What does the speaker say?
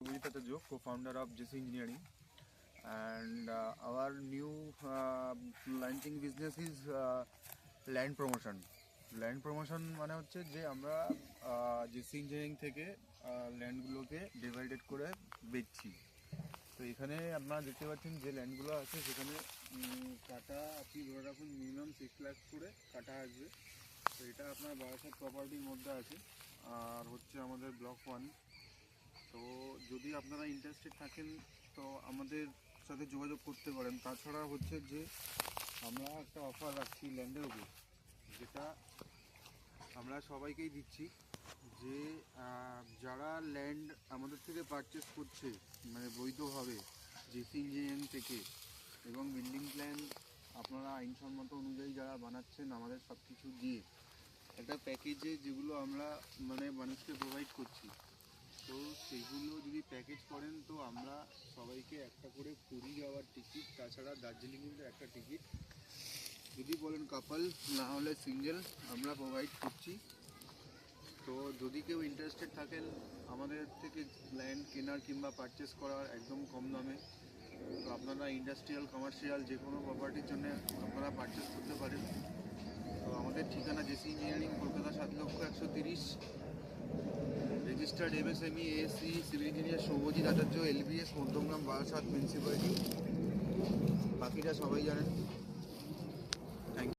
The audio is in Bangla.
Rohit Atajo, co-founder of JC Engineering, and our new launching business is land promotion. Land promotion মানে হচ্ছে যে আমরা জেসি ইঞ্জিনিয়ারিং থেকে ল্যান্ডগুলোকে ডিভাইডেড করে বেচছি। তো এখানে আপনারা দেখতে পাচ্ছেন যে ল্যান্ডগুলো আছে সেখানে কাটা আপনি ধরে রাখুন মিনিমাম 6 লাখ করে কাটা আসবে। তো এটা আপনার বারাসাত প্রপার্টির মধ্যে আছে, আর হচ্ছে আমাদের ব্লক 1। তো যদি আপনারা ইন্টারেস্টেড থাকেন তো আমাদের সাথে যোগাযোগ করতে পারেন। তাছাড়া হচ্ছে যে আমরা একটা অফার রাখছি ল্যান্ডের উপর, যেটা আমরা সবাইকেই দিচ্ছি, যে যারা ল্যান্ড আমাদের থেকে পারচেস করছে মানে বৈধভাবে জেসি ইঞ্জিনিয়ারিং থেকে, এবং বিল্ডিং প্ল্যান আপনারা আইনসম্মত অনুযায়ী যারা বানাচ্ছেন আমাদের সব কিছু দিয়ে একটা প্যাকেজে যেগুলো আমরা মানে মানুষকে প্রোভাইড করছি, তো সেগুলো যদি প্যাকেজ করেন তো আমরা সবাইকে একটা করে পুরী যাওয়ার টিকিট, তাছাড়া দার্জিলিংয়ের একটা টিকিট, যদি বলেন কাপল না হলে সিঙ্গেল, আমরা প্রোভাইড করছি। তো যদি কেউ ইন্টারেস্টেড থাকেন আমাদের থেকে ল্যান্ড কেনার কিংবা পারচেস করার একদম কম দামে, তো আপনারা ইন্ডাস্ট্রিয়াল কমার্শিয়াল যে কোনো প্রপার্টির জন্য আপনারা পারচেস করতে পারেন। তো আমাদের ঠিকানা JC engineering, Kolkata 7,130, registered MSME ASC civil engineer Soumyajit Acharya, LBS, Madhyamgram, Barasat municipality. বাকিটা সবাই জানেন।